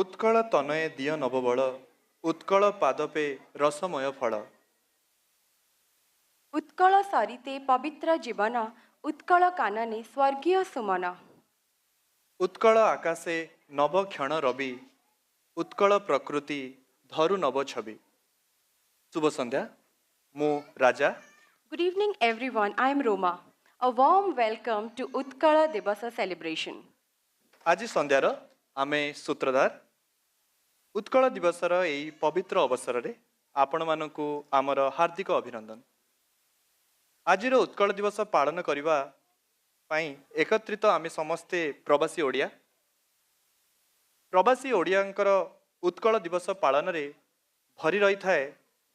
उत्कल तनये दिय नवबल उत्कल पादपे रसमय फल। उत्कल सरिते पवित्र जीवन उत्कल कानने स्वर्गीय सुमन। उत्कल आकाशे नव क्षण रवि उत्कल प्रकृति धरु नव छवि। शुभ संध्या। मु राजा। Good evening everyone, I am Roma. A warm welcome to Utkala Divasa celebration. आज संध्यार आमे सूत्रधार उत्कल दिवसर एई पवित्र अवसर रे आपण मानकु आमर हार्दिक अभिनंदन। आजिर उत्कल दिवस पालन करिबा पाई एकत्रित आमे समस्ते प्रवासी ओडिया। प्रवासी ओडियांकर उत्कल दिवस पालन रे भरी रही थाए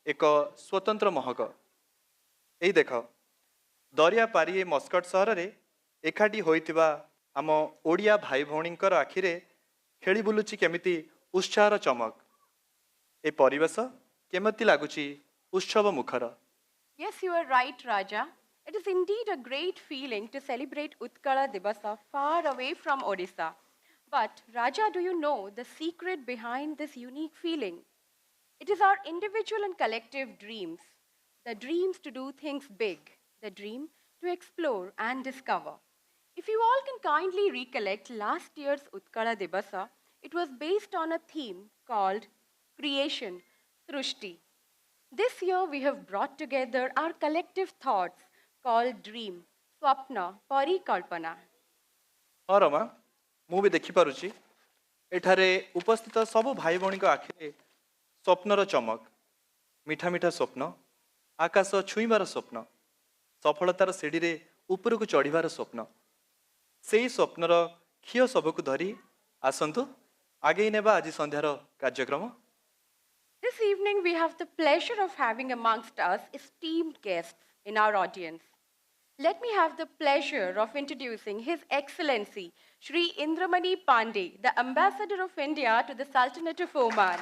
एक स्वतंत्र महक। एई देख दरिया पारी मस्कट सहर रे एकाठी होइतिबा आम ओडिया भाई भौणींकर आखिरे खेली बुलुची केमिति उत्साहर चमक। ए परिवेश केमिति लागुची उत्सव मुखर। Yes, you are right, Raja. It is indeed a great feeling to celebrate Utkala Divasa far away from Odisha. But, Raja, do you know the secret behind this unique feeling? It is our individual and collective dreams. The dreams to do things big, the dream to explore and discover. If you all can kindly recollect last year's Utkala Divasa, it was based on a theme called Creation, Srushti. This year we have brought together our collective thoughts called Dream, Swapna, Parikalpana. हाँ रमा मु भी देखि पारुची एठारे उपस्थित सब भाई भौणी आखिरे स्वप्नर चमक मीठा मीठा स्वप्न आकाश छुईबार स्वप्न सफलतार सीढ़ी रे उपरकू चढ़ीबार स्वप्न से ही स्वप्नर क्षीय सबकू धरी आसंतु आगे नेबा आज संध्यार कार्यक्रम। This evening we have the pleasure of having amongst us esteemed guests in our audience. Let me have the pleasure of introducing His Excellency Shri Indramani Pandey, the Ambassador of India to the Sultanate of Oman.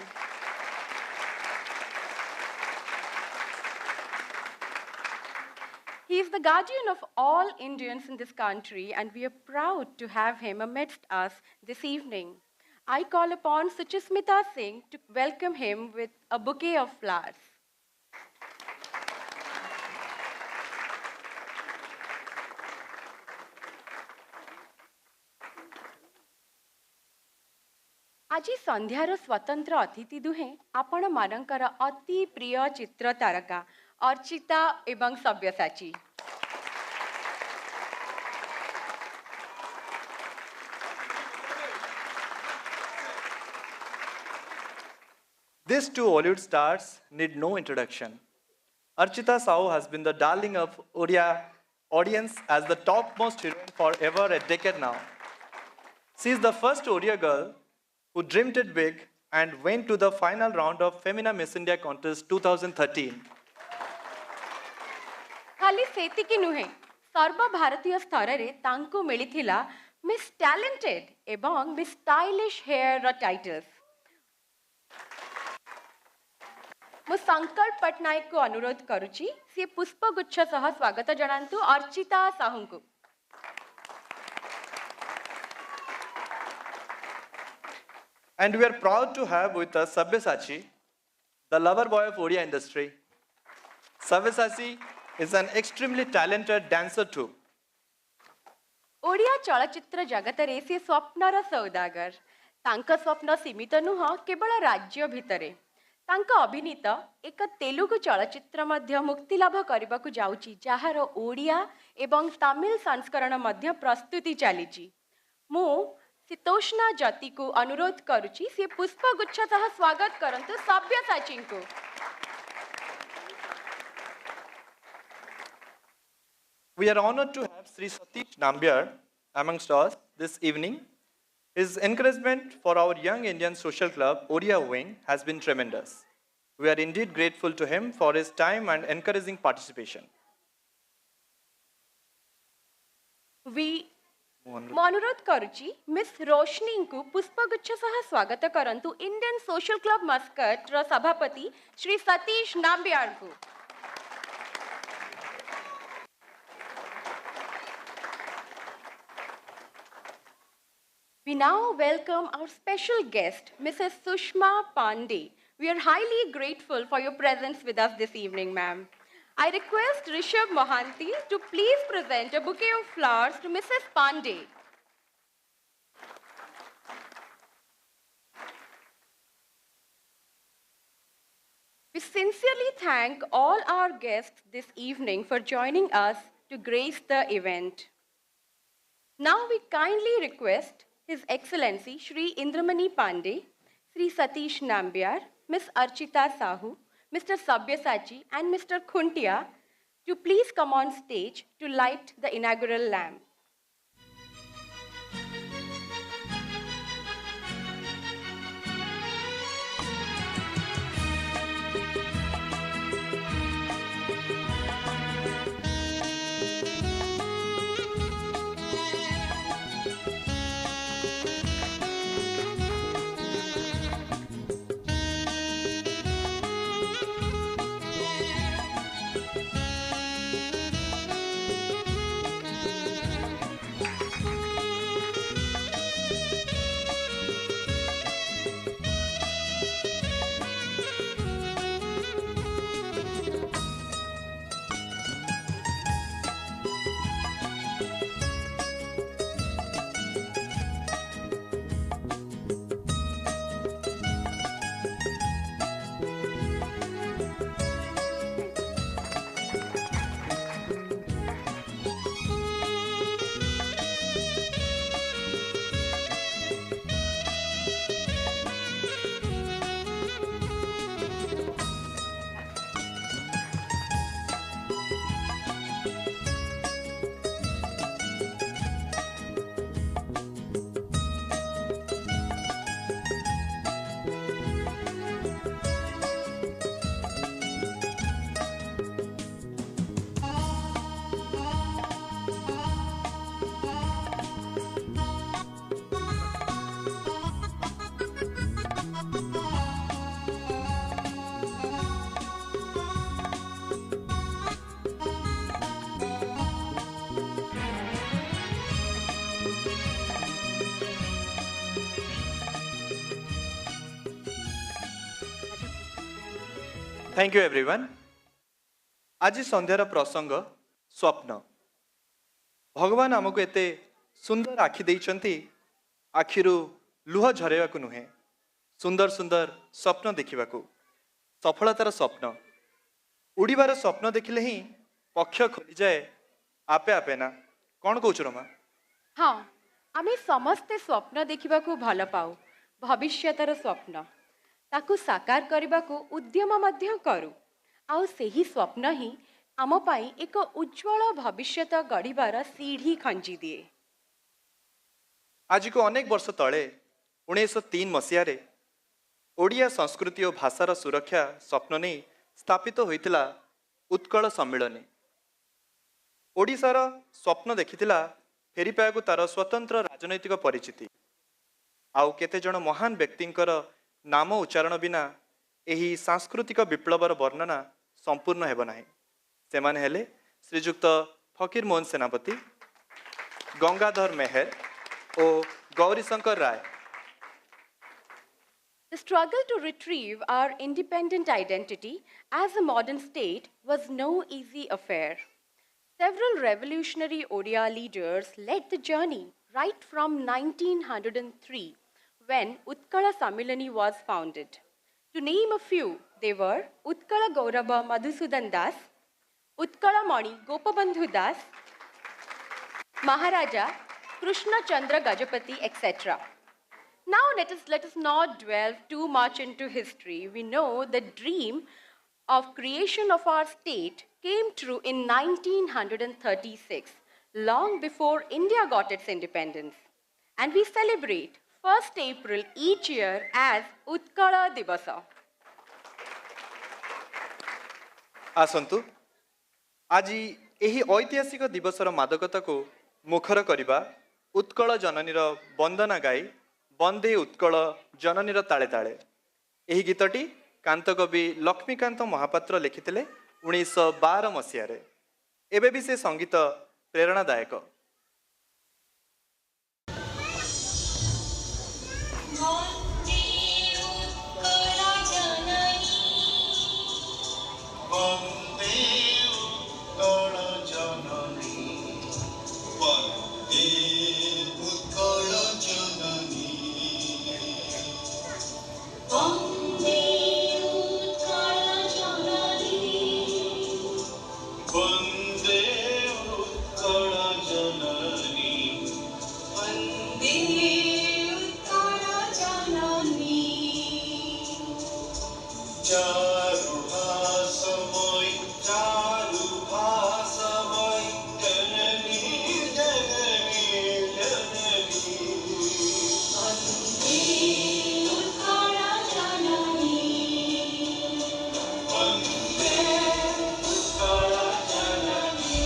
He is the guardian of all Indians in this country, and we are proud to have him amidst us this evening. I call upon Suchismita Singh to welcome him with a bouquet of flowers. আজি संध्यार स्वतंत्र अतिथि दुहे आपण मानकर अति प्रिय चित्र तारका अर्चिता एवं सव्यसाची। These two Hollywood stars need no introduction. Archita Sao has been the darling of Odia audience as the topmost heroine for over a decade now. She is the first Odia girl who dreamed it big and went to the final round of Femina Miss India Contest 2013. खाली सेतिकी नुहे सर्व भारतीय स्तर रे तांको मिलिथिला miss talented एवं miss stylish hair titles. मु संकल्प पटनायक को अनुरोध करुची सी पुष्पगुच्छ सह स्वागत जनांतु अर्चिता साहू को। And we are proud to have with us Sabyasachi, the lover boy of Odia industry. Sabyasachi is an extremely talented dancer too. Odia चलचित्र जगत रे से स्वप्नर सौदागर। तांका स्वप्न सीमित नुह केवल राज्य भितरे। तांका अभिनीत एक तेलुगु चलचित्र मध्य मुक्ति लाभ करबाकू जाउची जहार ओडिया एवं तमिल संस्करण मध्य प्रस्तुति चलीची। मु शीतोष्णा जति को अनुरोध करुची से पुष्पगुच्छ सह स्वागत करंतु सव्यसाची को। We are honored to have Sri Satish Nambiar amongst us this evening. His encouragement for our young Indian social club, Odia Wing, has been tremendous. We are indeed grateful to him for his time and encouraging participation. ମୁଁ ଅନୁରୋଧ କରୁଛି miss ରୋଶନୀଙ୍କୁ ପୁଷ୍ପଗୁଚ୍ଛ ସହ ସ୍ୱାଗତ କରନ୍ତୁ Indian social club ମସ୍କଟର ସଭାପତି ଶ୍ରୀ ସତୀଶ ନାମ୍ବିୟାରଙ୍କୁ। We now welcome our special guest, Mrs. Sushma Pandey. We are highly grateful for your presence with us this evening, ma'am. I request Rishabh Mohanty to please present a bouquet of flowers to Mrs. Pandey. We sincerely thank all our guests this evening for joining us to grace the event. Now we kindly request His Excellency Shri Indramani Pandey, Sri Satish Nambiar, Ms. Archita Sahu, Mr. Sabyasachi and Mr. Khuntia to please come on stage to light the inaugural lamp. Thank you everyone. आज संध्यार प्रसंग स्वप्न। भगवान आमको एते सुंदर आखि देइचंती, आखिरु लुह झरेवाकू नुहे, सुंदर सुंदर स्वप्न देखिबाकू। सफलतार स्वप्न, उड़ीबार स्वप्न देखिले ही पक्ष खोली जाए आपे आपे ना। कौन कहूच रमा? हाँ, आमे समस्ते स्वप्न देखिबाकू भल पाऊ। भविष्यतर स्वप्न ताकू साकार करबाकू उद्यम मध्य करू। आउ सेही स्वप्न ही आम पाई एक उज्ज्वल भविष्यत गढ़िबार सीढ़ी खंजी दिए। आज को अनेक वर्ष तले 1903 मसीह ओडिया संस्कृति और भाषार सुरक्षा स्वप्न नहीं स्थापित होइतिला उत्कल सम्मिलनी। ओडिशार स्वप्न देखिथिला फेरी पायाकू तार स्वतंत्र राजनैतिक परिचिति। आउ केते जण महान व्यक्तिंकर नाम उच्चारण बिना एही सांस्कृतिक विप्लवर वर्णना संपूर्ण हेब नाही। सेमाने हेले श्रीजुक्त फकीर मोहन सेनापति, गंगाधर मेहर और गौरीशंकर राय। The struggle to retrieve our independent identity as a modern state was no easy affair. Several revolutionary Odia leaders led the journey right from 1903 when Utkala Samilani was founded. To name a few, they were Utkala Gauraba Madhusudan Das, Utkala Mani Gopabandhu Das, Maharaja Krishna Chandra Gajapati, etc. Now let us not delve too much into history. We know the dream of creation of our state came true in 1936, long before India got its independence. And we celebrate 1st April each year as Utkala Divasa. आसंतु आज यही ऐतिहासिक दिवसर मादकता को मुखर करिबा उत्कल जननीर वंदना गाई वंदे उत्कल जननीर ताले ताले। यही गीतटी कांतकवि लक्ष्मीकांत महापात्र लिखिथिले 1912 मसीह रे। एबे भी से संगीत प्रेरणादायक। वन्दे उत्कल जननी वन्दे उत्कल जननी वन्दे उत्कल जननी वन्दे उत्कल जननी वन्दे उत्कल जननी चारुहासमय चारुहासमय जननी जननी जननी वन्दे उत्कल जननी वन्दे उत्कल जननी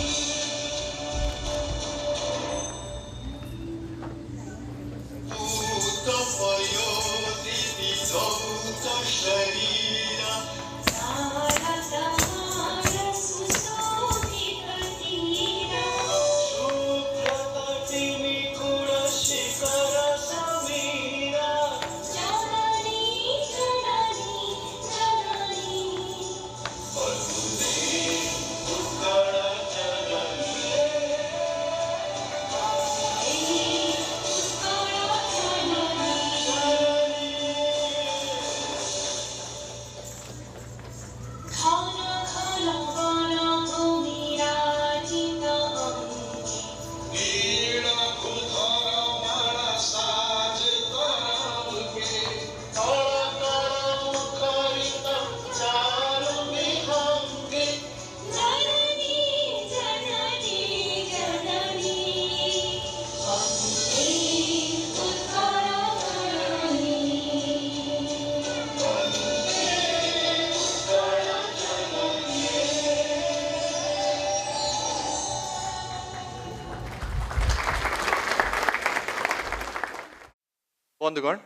पूतपयोधिनि धौत शरीरा शुभ्रतटिनि गुणशिखर समीरा वन्दे उत्कल जननी ବନ୍ଧୁଗଣ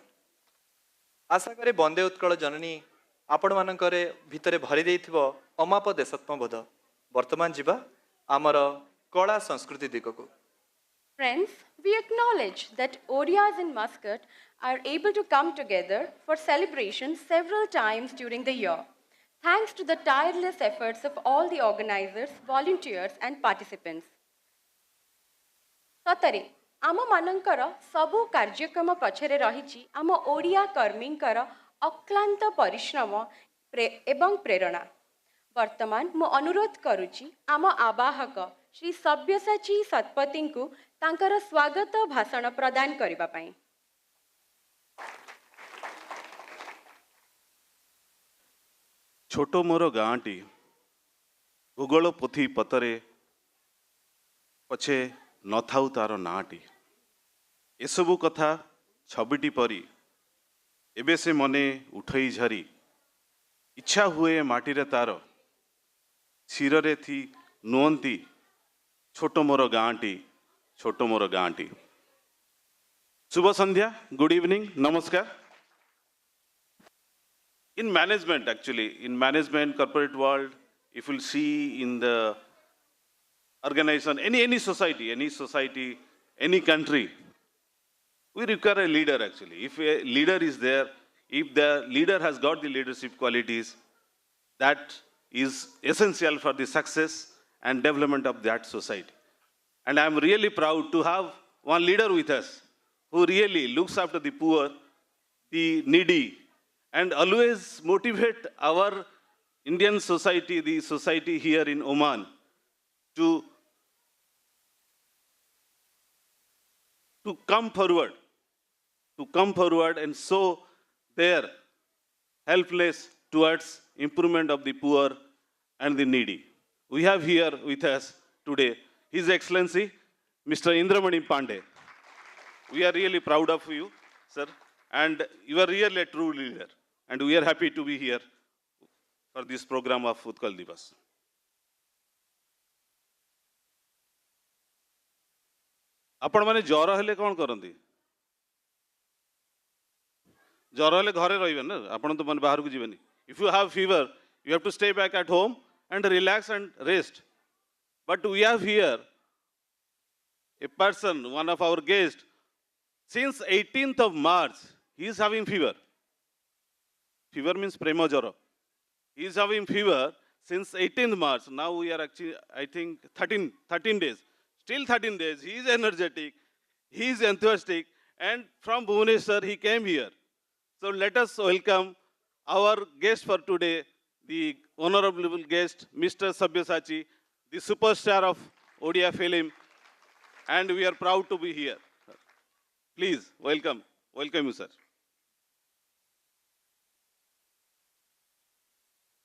ଆଶା କରେ ବନ୍ଦେ ଉତ୍କଳ ଜନନୀ ଆପଣମାନଙ୍କରେ ଭିତରେ ଭରି ଦେଇଥିବ ଅମାପ ଦେଶାତ୍ମବୋଧ। ବର୍ତ୍ତମାନ ଯିବା ଆମର କଳା ସଂସ୍କୃତି ଦିଗକୁ। Friends, we acknowledge that Odias in Muscat are able to come together for celebrations several times during the year, thanks to the tireless efforts of all the organizers, volunteers, and participants. ସତରେ ଆମମାନଙ୍କର ସବୁ କାର୍ଯ୍ୟକ୍ରମ ପଛରେ ରହିଛି ଆମ ଓଡ଼ିଆ କର୍ମୀଙ୍କର ଅକ୍ଲାନ୍ତ ପରିଶ୍ରମ ଏବଂ ପ୍ରେରଣା। ବର୍ତ୍ତମାନ ମୁଁ ଅନୁରୋଧ କରୁଛି ଆମ ଆବାହକ ଶ୍ରୀ ସବ୍ୟସାଚୀ ଶତପଥୀଙ୍କୁ ତାଙ୍କର ସ୍ୱାଗତ ଭାଷଣ ପ୍ରଦାନ କରିବା ପାଇଁ। छोटो मोर गाँटी भूगोल पोथी पतरे पछे नथाउ तार नाटी एसबू कथा छबिटी परी एबे से मने उठई झरी इच्छा हुए माटी रे तार शिररे थी नुअंती छोटो मोर गाँटी छोटो मोर गाँटी। शुभ संध्या, गुड इवनिंग, नमस्कार। In management, actually, in management, corporate world, if you'll see in the organization, any society, any country, we require a leader actually. If a leader is there, if the leader has got the leadership qualities, that is essential for the success and development of that society. And I'm really proud to have one leader with us who really looks after the poor, the needy, and always motivate our Indian society, the society here in Oman, to come forward and show their helplessness towards improvement of the poor and the needy. We have here with us today His Excellency, Mr. Indramani Pandey. We are really proud of you, sir, and you are really a true leader. And we are happy to be here for this program of Utkal Divas. आपण माने ज्वर हेले कौन करती? ज्वर हेले घरे रहिबे ना, आपण तो माने बाहर को जीवेनी. If you have fever, you have to stay back at home and relax and rest. But we have here a person, one of our guests, since 18th of March, he is having fever. Fever means prema jara. He is having fever since 18th March. Now we are actually, I think, 13 days. Still 13 days. He is energetic, he is enthusiastic, and from Bhubaneswar he came here. So let us welcome our guest for today, the honorable guest, Mr. Sabyasachi, the superstar of Odia film, and we are proud to be here. Please, welcome. Welcome you, sir.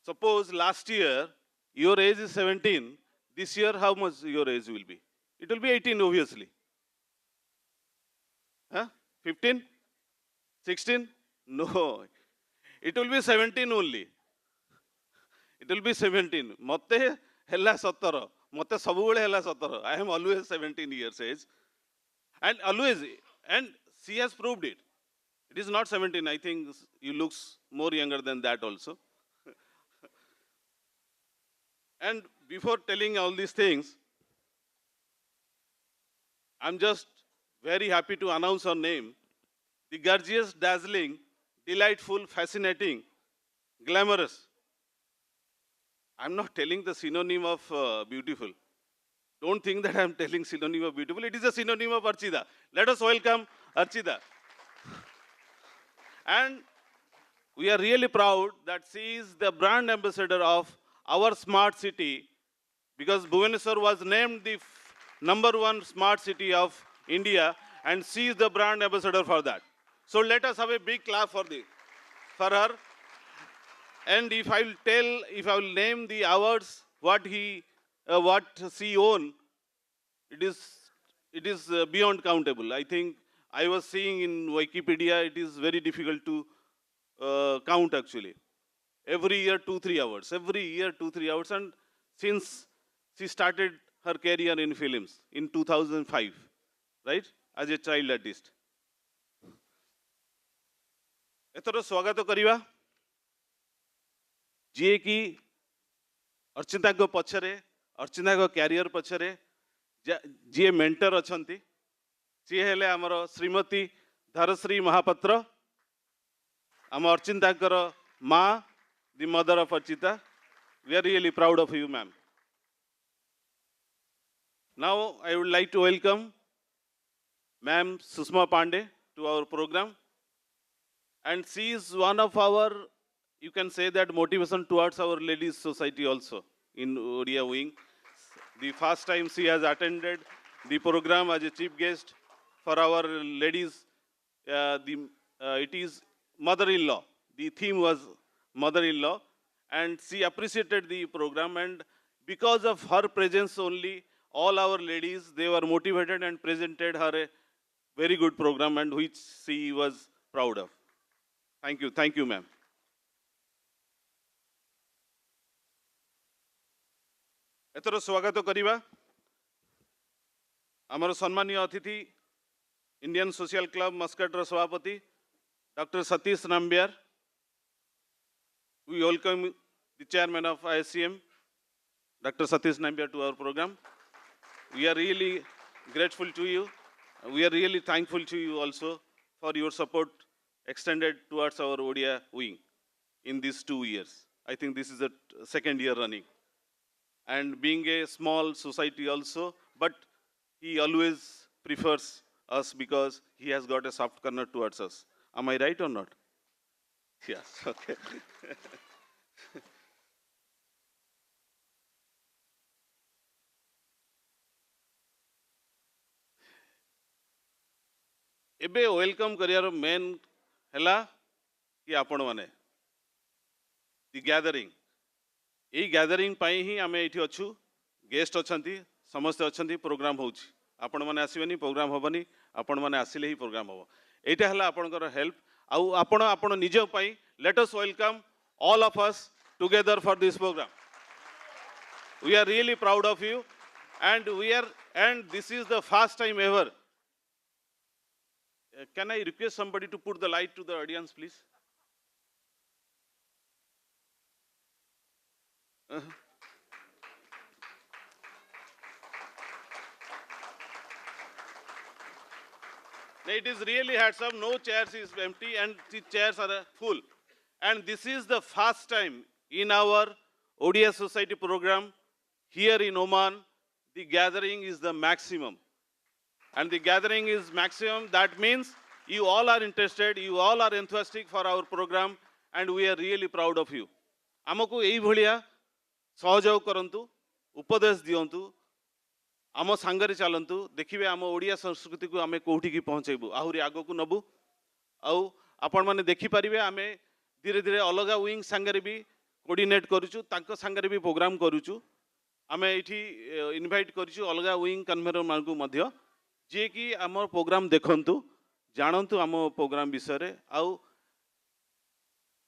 Suppose last year your age is 17, this year how much your age will be? It will be 18, obviously. Huh? 15? 16? No. It will be 17 only. It will be 17. Mate hella 17. Mate sabubale hella 17. I am always 17 years age. And always, and she has proved it. It is not 17. I think you looks more younger than that also. And before telling all these things, I'm just very happy to announce her name. The gorgeous, dazzling, delightful, fascinating, glamorous. I'm not telling the synonym of beautiful. Don't think that I'm telling synonym of beautiful. It is a synonym of Archita. Let us welcome Archita. And we are really proud that she is the brand ambassador of our smart city, because Bhubaneswar was named the #1 smart city of India, and she is the brand ambassador for that. So let us have a big clap for her. And if I will name the awards, what she won, it is beyond countable. I think I was seeing in Wikipedia, it is very difficult to count actually. Every year 2-3 hours. Every year 2-3 hours. And since she started her career in films in 2005, right? As a child artist. एथर स्वागत करिवा जी की अर्चिता को पछरे अर्चिता को career पछरे जी mentor अछंती सी हेले हमर श्रीमती धरश्री महापात्र आम अर्चिता माँ the mother of Archita. We are really proud of you, ma'am. Now, I would like to welcome Ma'am Susma Pandey to our program. And she is one of our, you can say that, motivation towards our ladies society also in Odia wing. The first time she has attended the program as a chief guest for our ladies, it is mother-in-law. The theme was mother-in-law, and she appreciated the program, and because of her presence only, all our ladies, they were motivated and presented her a very good program, and which she was proud of. Thank you, ma'am. एथर स्वागत करिवा आमर सम्मानीय अतिथि Indian social club मस्कटर सभापति doctor Satish Nambiar. We welcome the chairman of ISCM, Dr. Satish Nambiar, to our program. We are really grateful to you. We are really thankful to you also for your support extended towards our Odia wing in these 2 years. I think this is the second year running. And being a small society also, but he always prefers us because he has got a soft corner towards us. Am I right or not? Yes, okay. एबे welcome करियार main हैला कि आपण माने दी gathering ए gathering पाई ही आमे एठी अछु guest अछंती समस्त अछंती programme होउची आपण माने आसीबेनी प्रोग्राम होबनी आपण माने आसिले ही प्रोग्राम होबो एटा हला आपणकर हेल्प आउ आपण निज पाई let us welcome all of us together for this program. We are really proud of you, and this is the first time ever. Can I request somebody to put the light to the audience, please? It is really hats off. No chairs is empty, and the chairs are full. And this is the first time in our Odia Society program here in Oman, the gathering is the maximum. And the gathering is maximum. That means you all are interested, you all are enthusiastic for our program, and we are really proud of you. ଆମକୁ ଏଇଭଳିଆ ସହଯୋଗ କରନ୍ତୁ, ଉପଦେଶ ଦିଅନ୍ତୁ, ଆମ ସାଙ୍ଗରେ ଚାଲନ୍ତୁ, ଦେଖିବେ ଆମ ଓଡ଼ିଆ ସଂସ୍କୃତିକୁ ଆମେ କୋଉଠିକି ପହଞ୍ଚେଇବୁ, ଆହୁରି ଆଗକୁ ନବୁ। ଆଉ ଆପଣମାନେ ଦେଖିପାରିବେ ଆମେ ଧୀରେ ଧୀରେ ଅଲଗା ୱିଙ୍ଗ ସାଙ୍ଗରେ ବି କୋର୍ଡିନେଟ୍ କରୁଛୁ, ତାଙ୍କ ସାଙ୍ଗରେ ବି ପ୍ରୋଗ୍ରାମ କରୁଛୁ। ଆମେ ଏଇଠି ଇନଭାଇଟ୍ କରିଛୁ ଅଲଗା ୱିଙ୍ଗ କନଭେନରମାନଙ୍କୁ ମଧ୍ୟ, ଯିଏକି ଆମ ପ୍ରୋଗ୍ରାମ ଦେଖନ୍ତୁ, ଜାଣନ୍ତୁ ଆମ ପ୍ରୋଗ୍ରାମ ବିଷୟରେ, ଆଉ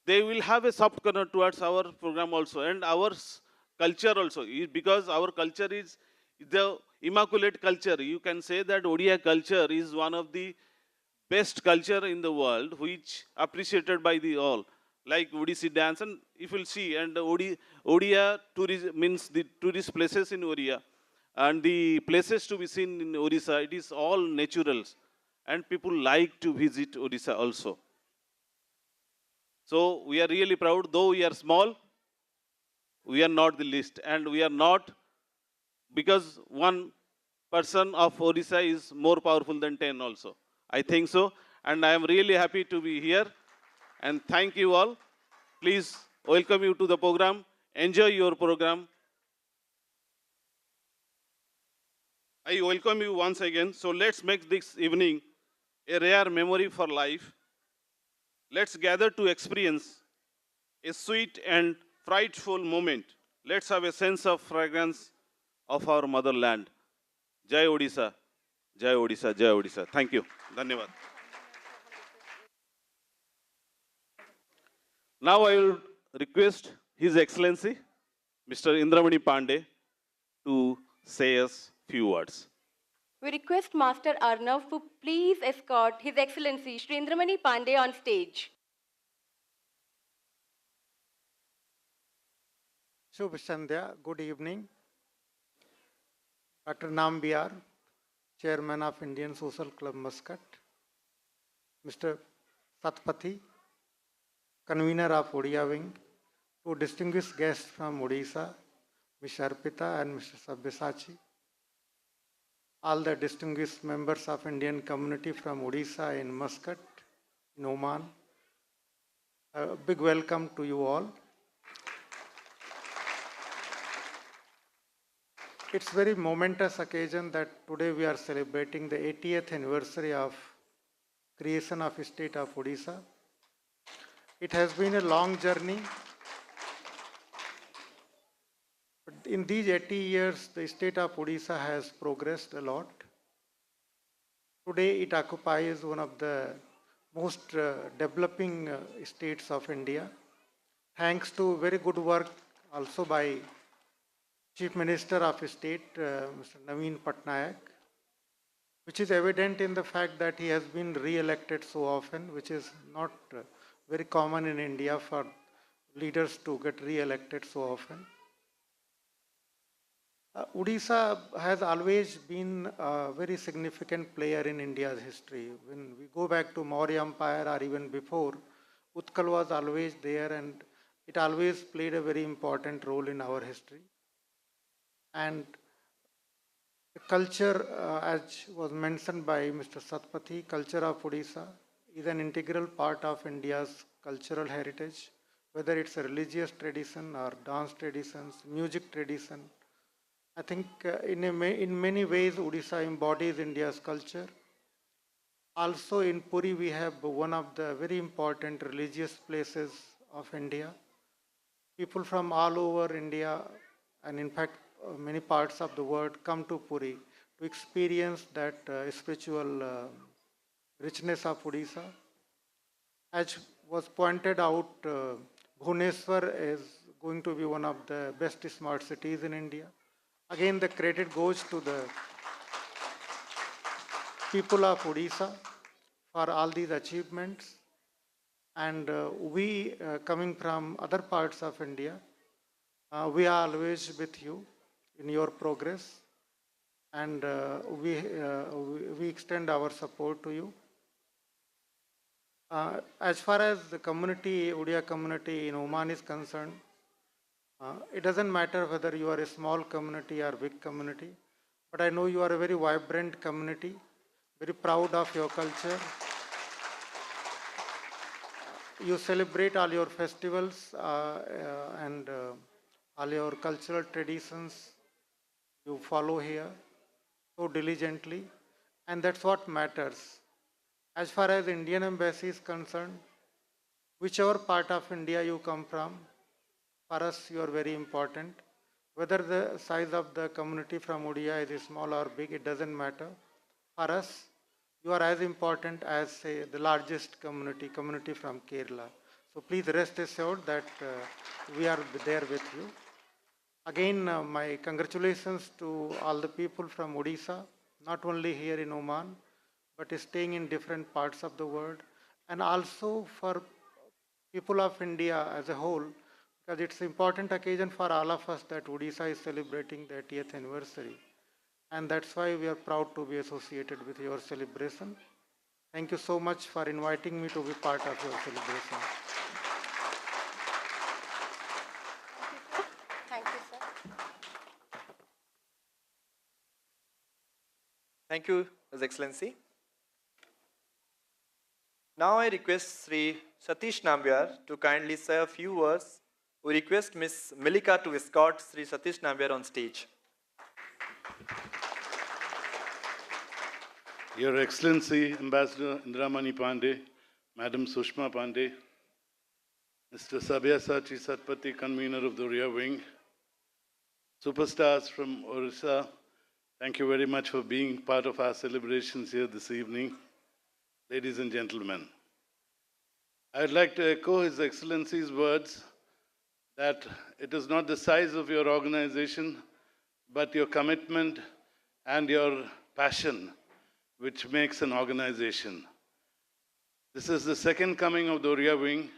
they will have a soft corner towards our program also and our culture also, because our culture is the immaculate culture. You can say that Odia culture is one of the best culture in the world, which appreciated by the all, like Odissi dance. And if you'll see, and Odia tourism means the tourist places in Odia, and the places to be seen in Odisha, it is all naturals, and people like to visit Odisha also. So we are really proud, though we are small, we are not the least, and we are not, because one person of Odisha is more powerful than 10 also. I think so, and I am really happy to be here, and thank you all. Please welcome you to the program. Enjoy your program. I welcome you once again. So let's make this evening a rare memory for life. Let's gather to experience a sweet and frightful moment. Let's have a sense of fragrance of our motherland. Jai Odisha, Jai Odisha, Jai Odisha. Thank you. Dhanyavad. Now I will request His Excellency, Mr. Indramani Pandey, to say us few words. We request Master Arnav to please escort His Excellency Shri Indramani Pandey on stage. Shubh Sandhya, good evening. Dr. Nambiar, Chairman of Indian Social Club Muscat, Mr. Satpathy, Convener of Odia Wing, two distinguished guests from Odisha, Ms. Arpita and Mr. Sabyasachi, all the distinguished members of Indian community from Odisha in Muscat, in Oman. A big welcome to you all. It's very momentous occasion that today we are celebrating the 80th anniversary of creation of state of Odisha. It has been a long journey. But in these 80 years, the state of Odisha has progressed a lot. Today, it occupies one of the most developing states of India, thanks to very good work also by Chief Minister of State, Mr. Naveen Patnaik, which is evident in the fact that he has been re-elected so often, which is not very common in India for leaders to get re-elected so often. Odisha has always been a very significant player in India's history. When we go back to Maurya Empire or even before, Utkal was always there and it always played a very important role in our history. And the culture, as was mentioned by Mr. Satpathy, culture of Odisha is an integral part of India's cultural heritage, whether it's a religious tradition or dance traditions, music tradition. I think in many ways Odisha embodies India's culture. Also in Puri we have one of the very important religious places of India. People from all over India and in fact many parts of the world come to Puri to experience that spiritual richness of Odisha. As was pointed out, Bhubaneswar is going to be one of the best smart cities in India. Again, the credit goes to the people of Odisha for all these achievements. And we, coming from other parts of India, we are always with you in your progress. And we extend our support to you. As far as the community, Odia community in Oman is concerned, It doesn't matter whether you are a small community or big community, but I know you are a very vibrant community, very proud of your culture. You celebrate all your festivals and all your cultural traditions you follow here so diligently, and that's what matters. As far as Indian Embassy is concerned, whichever part of India you come from, for us you are very important. Whether the size of the community from Odia is small or big, it doesn't matter. For us, you are as important as, say, the largest community from Kerala. So please rest assured that we are there with you. Again, my congratulations to all the people from Odisha, not only here in Oman, but staying in different parts of the world, and also for people of India as a whole, because it's an important occasion for all of us that Odisha is celebrating the 80th anniversary. And that's why we are proud to be associated with your celebration. Thank you so much for inviting me to be part of your celebration. Thank you, sir. Thank you, His Excellency. Now I request Sri Satish Nambiar to kindly say a few words. We request Ms. Milika to escort Sri Satish Nambiar on stage. Your Excellency, Ambassador Indramani Pandey, Madam Sushma Pandey, Mr. Sabyasachi Satpathy, convener of the Oriya Wing, superstars from Orissa, thank you very much for being part of our celebrations here this evening. Ladies and gentlemen, I would like to echo His Excellency's words that it is not the size of your organization, but your commitment and your passion which makes an organization. This is the second coming of the Oriya Wing.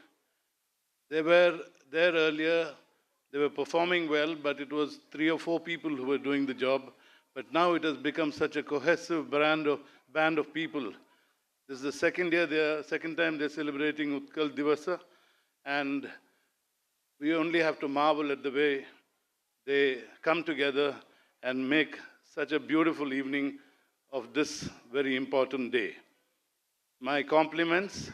They were there earlier, they were performing well, but it was 3 or 4 people who were doing the job. But now it has become such a cohesive band of people. This is the second time they're celebrating Utkal Divasa, and we only have to marvel at the way they come together and make such a beautiful evening of this very important day. My compliments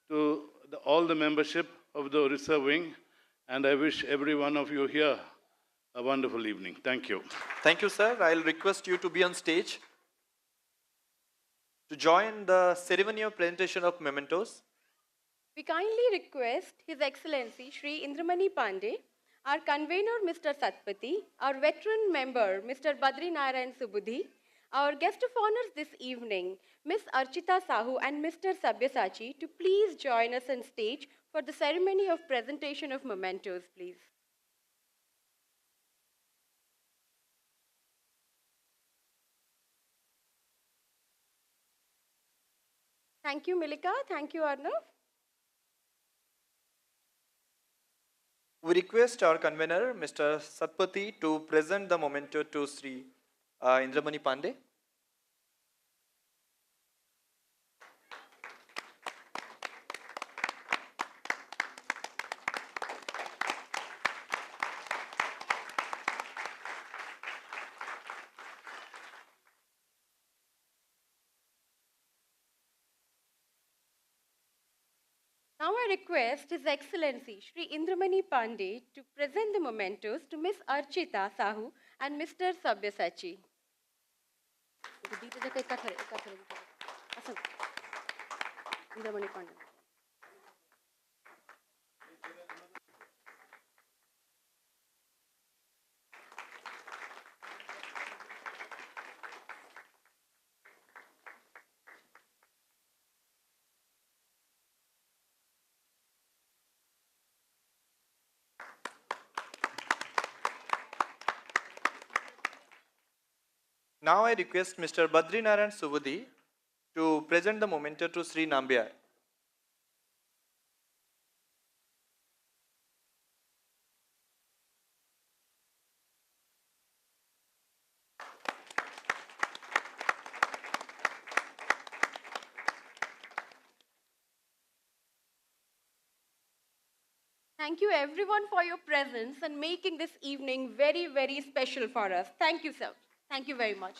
to all the membership of the Orissa Wing, and I wish every one of you here a wonderful evening. Thank you. Thank you, sir. I'll request you to be on stage to join the ceremony of presentation of mementos. We kindly request His Excellency Shri Indramani Pandey, our convener Mr. Satpathy, our veteran member Mr. Badri Narayan Subudhi, our guest of honors this evening, Ms. Archita Sahu and Mr. Sabyasachi, to please join us on stage for the ceremony of presentation of mementos, please. Thank you, Milika. Thank you, Arnav. We request our convener, Mr. Satpathy, to present the memento to Sri Indramani Pandey. Now I request His Excellency Shri Indramani Pandey to present the mementos to Ms. Archita Sahu and Mr. Sabyasachi. Indramani Pandey. Now I request Mr. Badri Narayan Subudhi to present the memento to Sri Nambiar. Thank you everyone for your presence and making this evening very, very special for us. Thank you, sir. Thank you very much.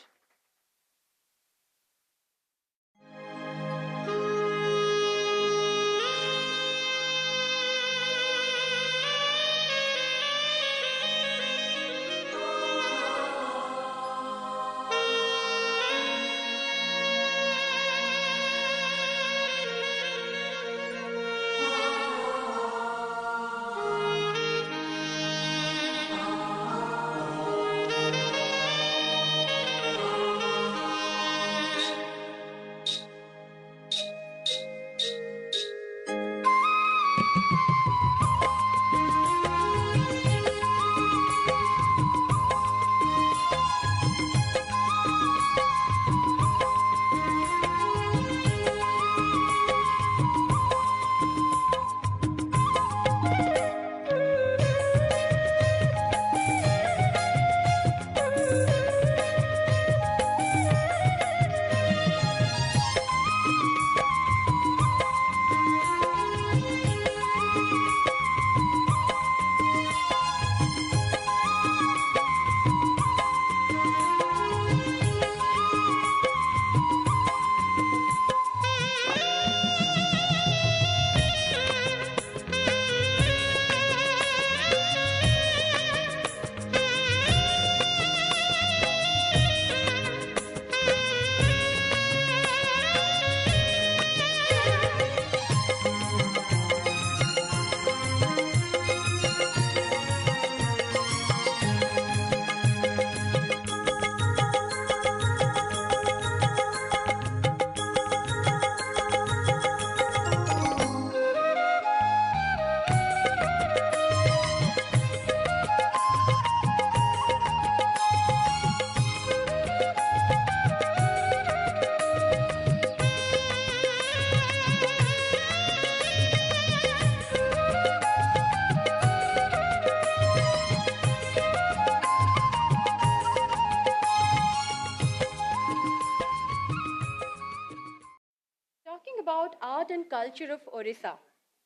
Talking about art and culture of Orissa,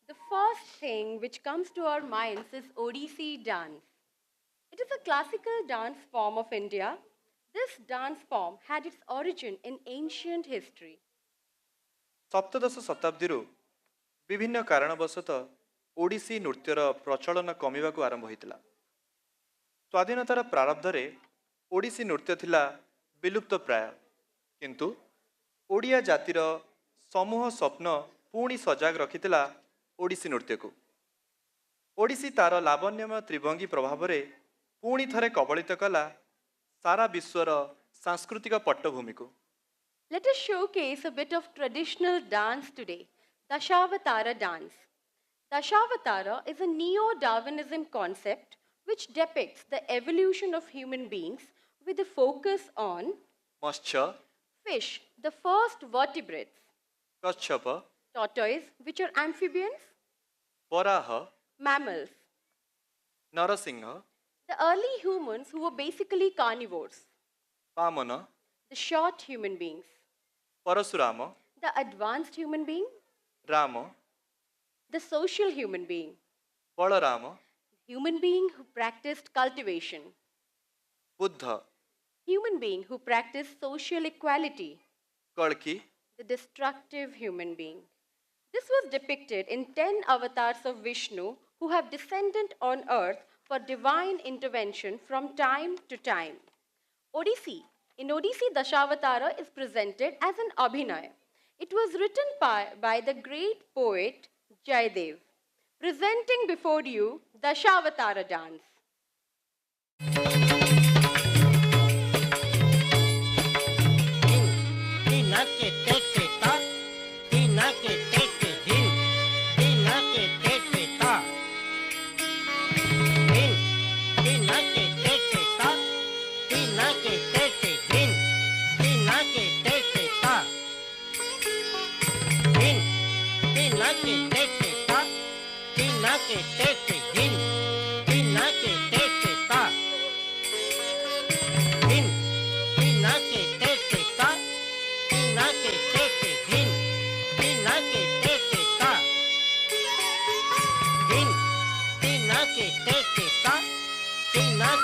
the first thing which comes to our minds is Odissi dance. It is a classical dance form of India. This dance form had its origin in ancient history. ସପ୍ତଦଶ ଶତାବ୍ଦୀରୁ ବିଭିନ୍ନ କାରଣବଶତଃ ଓଡ଼ିଶୀ ନୃତ୍ୟର ପ୍ରଚଳନ କମିବାକୁ ଆରମ୍ଭ ହୋଇଥିଲା। ସ୍ୱାଧୀନତାର ପ୍ରାରବ୍ଧରେ ଓଡ଼ିଶୀ ନୃତ୍ୟ ଥିଲା ବିଲୁପ୍ତ ପ୍ରାୟ, କିନ୍ତୁ ଓଡ଼ିଆ ଜାତିର ସମୂହ ସ୍ୱପ୍ନ ପୁଣି ସଜାଗ ରଖିଥିଲା ଓଡ଼ିଶୀ ନୃତ୍ୟକୁ। ଓଡ଼ିଶୀ ତାର ଲାବଣ୍ୟମୟ ତ୍ରିଭଙ୍ଗୀ ପ୍ରଭାବରେ ପୁଣି ଥରେ କବଳିତ କଲା ସାରା ବିଶ୍ୱର ସାଂସ୍କୃତିକ ପଟ୍ଟଭୂମିକୁ। Let us showcase a bit of traditional dance today, Dashavatara dance. Dashavatara is a neo-Darwinism concept which depicts the evolution of human beings with a focus on ମତ୍ସ୍ୟ, fish, the first vertebrates, କଚ୍ଛପ, tortoise, which are amphibians, Varaha, mammals, Narasingha, the early humans who were basically carnivores, Vamana, the short human beings, Parashuram, the advanced human being, Ram, the social human being, Balaram, human being who practiced cultivation, Buddha, human being who practiced social equality, କଳ୍କି, the destructive human being. This was depicted in 10 avatars of Vishnu who have descended on earth for divine intervention from time to time. Odissi. In Odissi, Dashavatara is presented as an Abhinaya. It was written by the great poet Jayadev. Presenting before you Dashavatara dance.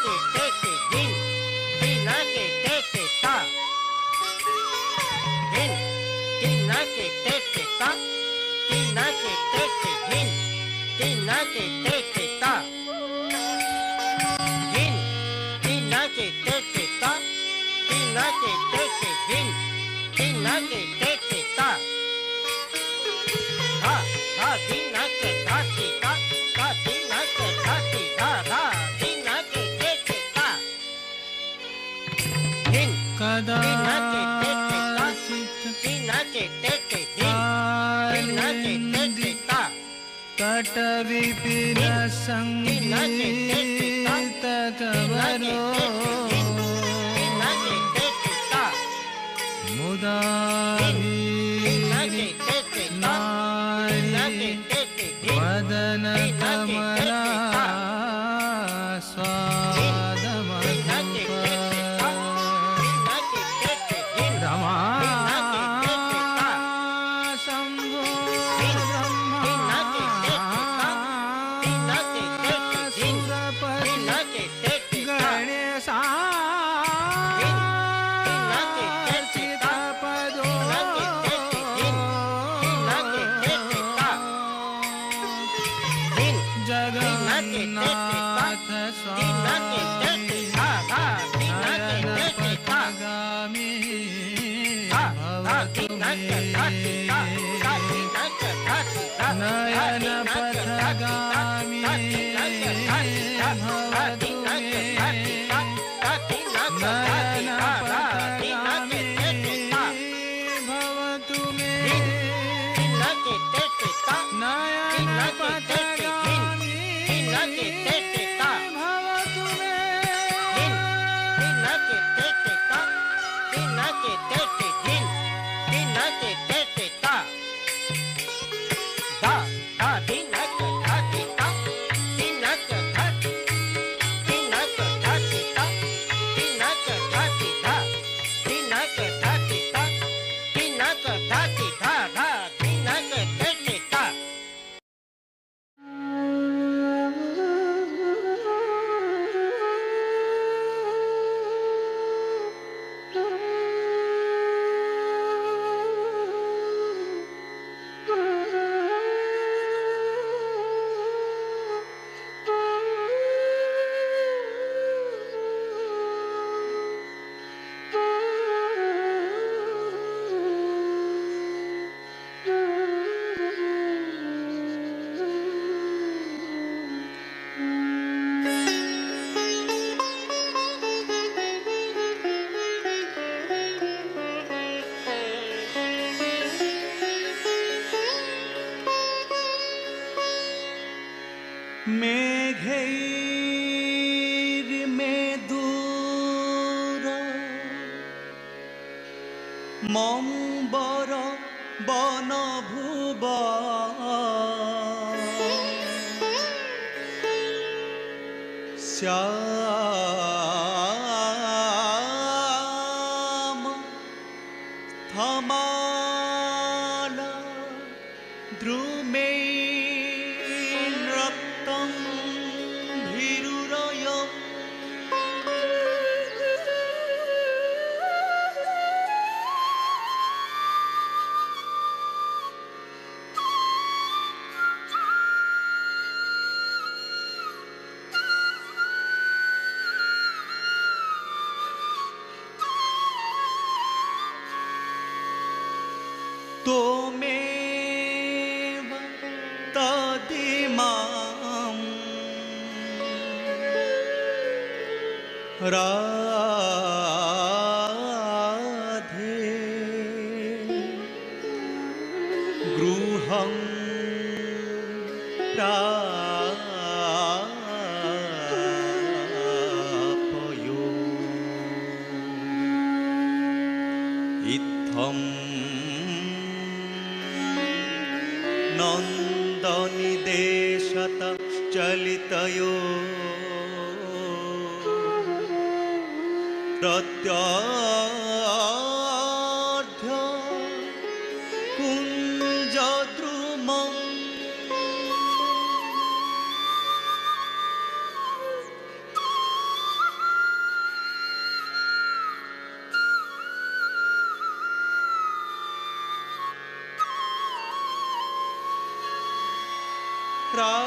ke te te din, dina ke te te ta. Din, dina ke te te ta, dina ke te te din, dina ke te te ta. Din, dina ke te te ta, dina ke te te din, dina ke te te ta. Da, da, dina ke da ti ta, da, dina ke da ti da, da, dina ke te te ta. Din, dina ke te te ta, dina ke te te din, dina ke te te ta. तट विपिन संगीत कवरो मुदा नारी वदन कमला स्वाद रमा शंभो सुरपति गणेशा जगन्नाथ स्वामी नयन पथगामी भवतु मे नयन पथगामी भवतु मे नयन पथगामी भवतु मे नयन पथगामी भवतु मे মেঘের মেদুর মম্বর বনভুব শ্যাম থমাল দ্রুমে রক্তম ভীরুরয় त्वमेव तदिमां राधे गृहं प्रापयो इत्थं नन्दनिदेशत चलितयो प्रत्यार्ध्य कुञ्जद्रुमम् प्रार्थना